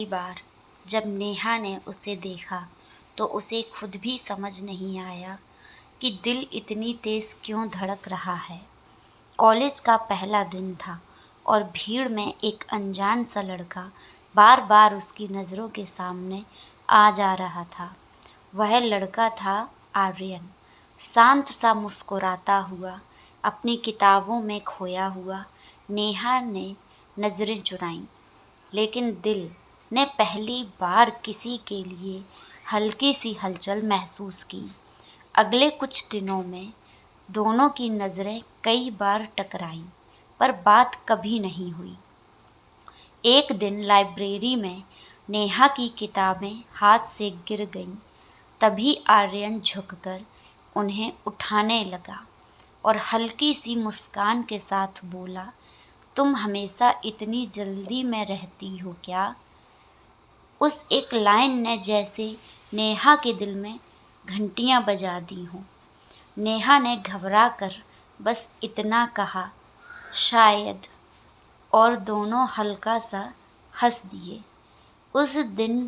पहली बार जब नेहा ने उसे देखा तो उसे खुद भी समझ नहीं आया कि दिल इतनी तेज क्यों धड़क रहा है। कॉलेज का पहला दिन था और भीड़ में एक अनजान सा लड़का बार बार उसकी नज़रों के सामने आ जा रहा था। वह लड़का था आर्यन, शांत सा मुस्कुराता हुआ, अपनी किताबों में खोया हुआ। नेहा ने नज़रें चुराईं, लेकिन दिल ने पहली बार किसी के लिए हल्की सी हलचल महसूस की। अगले कुछ दिनों में दोनों की नज़रें कई बार टकराईं, पर बात कभी नहीं हुई। एक दिन लाइब्रेरी में नेहा की किताबें हाथ से गिर गईं। तभी आर्यन झुककर उन्हें उठाने लगा और हल्की सी मुस्कान के साथ बोला, तुम हमेशा इतनी जल्दी में रहती हो क्या? उस एक लाइन ने जैसे नेहा के दिल में घंटियां बजा दी हों। नेहा ने घबरा कर बस इतना कहा, शायद, और दोनों हल्का सा हंस दिए। उस दिन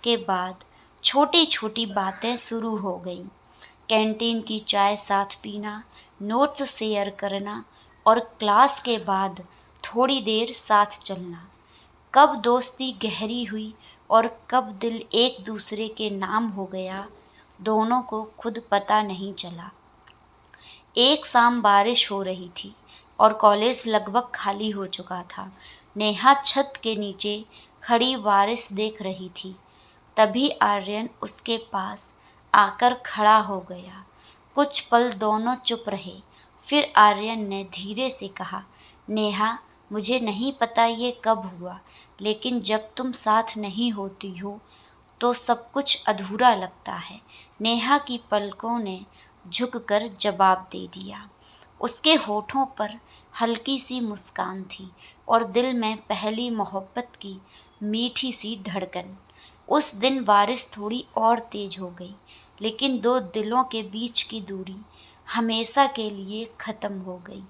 के बाद छोटी छोटी बातें शुरू हो गईं। कैंटीन की चाय साथ पीना, नोट्स शेयर करना और क्लास के बाद थोड़ी देर साथ चलना। कब दोस्ती गहरी हुई और कब दिल एक दूसरे के नाम हो गया, दोनों को खुद पता नहीं चला। एक शाम बारिश हो रही थी और कॉलेज लगभग खाली हो चुका था। नेहा छत के नीचे खड़ी बारिश देख रही थी। तभी आर्यन उसके पास आकर खड़ा हो गया। कुछ पल दोनों चुप रहे। फिर आर्यन ने धीरे से कहा, नेहा, मुझे नहीं पता ये कब हुआ, लेकिन जब तुम साथ नहीं होती हो तो सब कुछ अधूरा लगता है। नेहा की पलकों ने झुककर जवाब दे दिया। उसके होठों पर हल्की सी मुस्कान थी और दिल में पहली मोहब्बत की मीठी सी धड़कन। उस दिन बारिश थोड़ी और तेज हो गई, लेकिन दो दिलों के बीच की दूरी हमेशा के लिए ख़त्म हो गई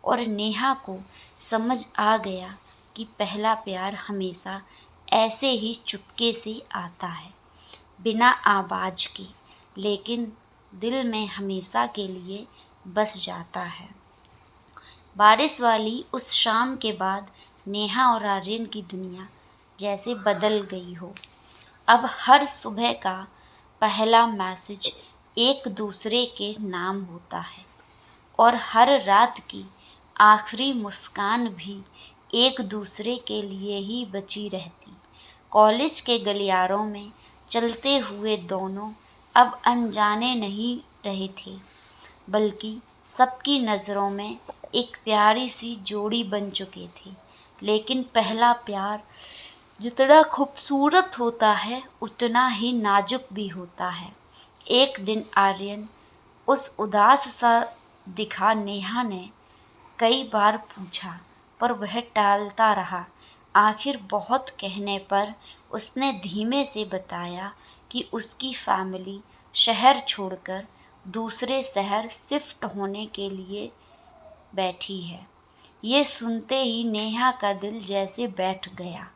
और नेहा को समझ आ गया कि पहला प्यार हमेशा ऐसे ही चुपके से आता है, बिना आवाज़ के, लेकिन दिल में हमेशा के लिए बस जाता है। बारिश वाली उस शाम के बाद नेहा और आर्यन की दुनिया जैसे बदल गई हो। अब हर सुबह का पहला मैसेज एक दूसरे के नाम होता है और हर रात की आखिरी मुस्कान भी एक दूसरे के लिए ही बची रहती। कॉलेज के गलियारों में चलते हुए दोनों अब अनजाने नहीं रहे थे, बल्कि सबकी नज़रों में एक प्यारी सी जोड़ी बन चुके थे। लेकिन पहला प्यार जितना खूबसूरत होता है उतना ही नाजुक भी होता है। एक दिन आर्यन उस उदास सा दिखा। नेहा ने कई बार पूछा, पर वह टालता रहा। आखिर बहुत कहने पर उसने धीमे से बताया कि उसकी फैमिली शहर छोड़कर दूसरे शहर शिफ्ट होने के लिए बैठी है। ये सुनते ही नेहा का दिल जैसे बैठ गया।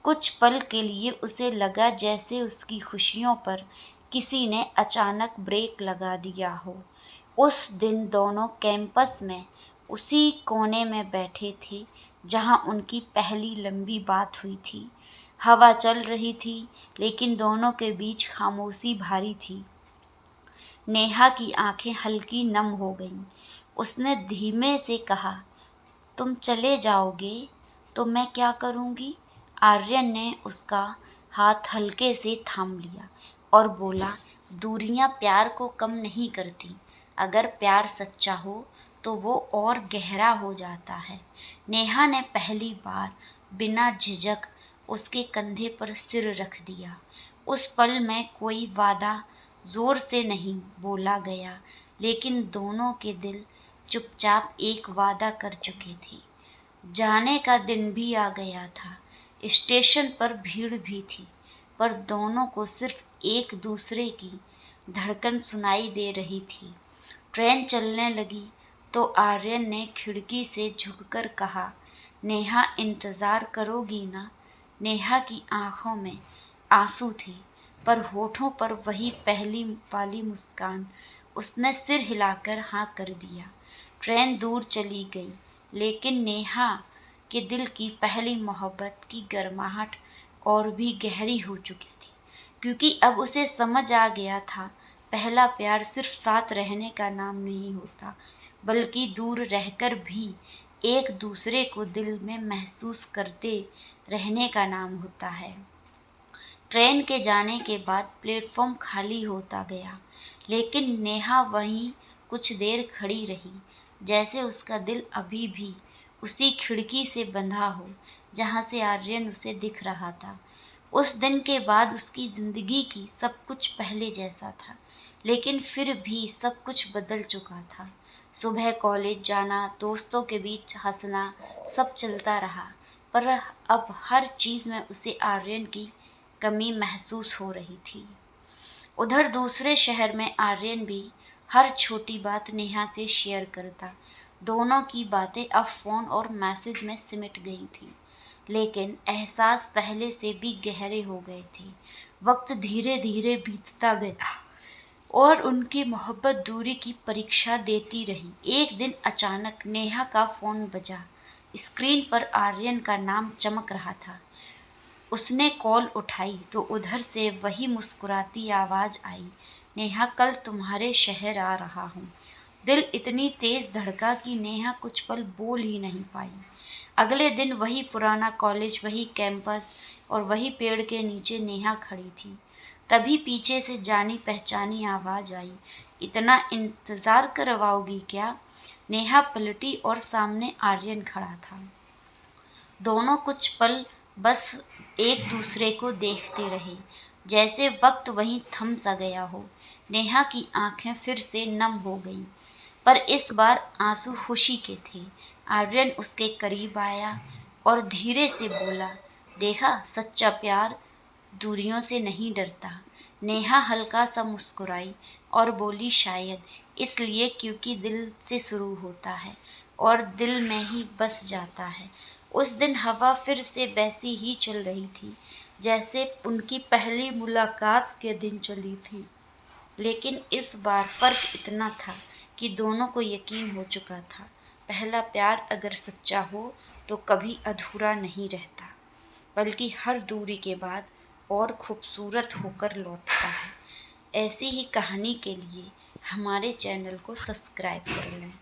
कुछ पल के लिए उसे लगा जैसे उसकी खुशियों पर किसी ने अचानक ब्रेक लगा दिया हो। उस दिन दोनों कैंपस में उसी कोने में बैठे थे जहां उनकी पहली लंबी बात हुई थी। हवा चल रही थी, लेकिन दोनों के बीच खामोशी भारी थी। नेहा की आंखें हल्की नम हो गईं। उसने धीमे से कहा, तुम चले जाओगे तो मैं क्या करूँगी? आर्यन ने उसका हाथ हल्के से थाम लिया और बोला, दूरियां प्यार को कम नहीं करती। अगर प्यार सच्चा हो तो वो और गहरा हो जाता है। नेहा ने पहली बार बिना झिझक उसके कंधे पर सिर रख दिया। उस पल में कोई वादा जोर से नहीं बोला गया, लेकिन दोनों के दिल चुपचाप एक वादा कर चुके थे। जाने का दिन भी आ गया था। स्टेशन पर भीड़ भी थी, पर दोनों को सिर्फ एक दूसरे की धड़कन सुनाई दे रही थी। ट्रेन चलने लगी तो आर्यन ने खिड़की से झुककर कहा, नेहा, इंतज़ार करोगी ना? नेहा की आंखों में आंसू थे, पर होठों पर वही पहली वाली मुस्कान। उसने सिर हिलाकर हाँ कर दिया। ट्रेन दूर चली गई, लेकिन नेहा के दिल की पहली मोहब्बत की गर्माहट और भी गहरी हो चुकी थी, क्योंकि अब उसे समझ आ गया था, पहला प्यार सिर्फ साथ रहने का नाम नहीं होता, बल्कि दूर रहकर भी एक दूसरे को दिल में महसूस करते रहने का नाम होता है। ट्रेन के जाने के बाद प्लेटफॉर्म खाली होता गया, लेकिन नेहा वहीं कुछ देर खड़ी रही, जैसे उसका दिल अभी भी उसी खिड़की से बंधा हो जहाँ से आर्यन उसे दिख रहा था। उस दिन के बाद उसकी ज़िंदगी की सब कुछ पहले जैसा था, लेकिन फिर भी सब कुछ बदल चुका था। सुबह कॉलेज जाना, दोस्तों के बीच हंसना, सब चलता रहा, पर अब हर चीज़ में उसे आर्यन की कमी महसूस हो रही थी। उधर दूसरे शहर में आर्यन भी हर छोटी बात नेहा से शेयर करता। दोनों की बातें अब फ़ोन और मैसेज में सिमट गई थी, लेकिन एहसास पहले से भी गहरे हो गए थे। वक्त धीरे धीरे बीतता गया और उनकी मोहब्बत दूरी की परीक्षा देती रही। एक दिन अचानक नेहा का फ़ोन बजा। स्क्रीन पर आर्यन का नाम चमक रहा था। उसने कॉल उठाई तो उधर से वही मुस्कुराती आवाज़ आई, नेहा कल तुम्हारे शहर आ रहा हूँ। दिल इतनी तेज़ धड़का कि नेहा कुछ पल बोल ही नहीं पाई। अगले दिन वही पुराना कॉलेज, वही कैंपस और वही पेड़ के नीचे नेहा खड़ी थी। तभी पीछे से जानी पहचानी आवाज़ आई, इतना इंतज़ार करवाओगी क्या? नेहा पलटी और सामने आर्यन खड़ा था। दोनों कुछ पल बस एक दूसरे को देखते रहे, जैसे वक्त वहीं थम सा गया हो। नेहा की आंखें फिर से नम हो गईं, पर इस बार आंसू खुशी के थे। आर्यन उसके करीब आया और धीरे से बोला, देखा, सच्चा प्यार दूरियों से नहीं डरता। नेहा हल्का सा मुस्कुराई और बोली, शायद इसलिए क्योंकि दिल से शुरू होता है और दिल में ही बस जाता है। उस दिन हवा फिर से वैसी ही चल रही थी, जैसे उनकी पहली मुलाकात के दिन चली थी, लेकिन इस बार फ़र्क इतना था कि दोनों को यकीन हो चुका था, पहला प्यार अगर सच्चा हो तो कभी अधूरा नहीं रहता, बल्कि हर दूरी के बाद और खूबसूरत होकर लौटता है। ऐसी ही कहानी के लिए हमारे चैनल को सब्सक्राइब कर लें।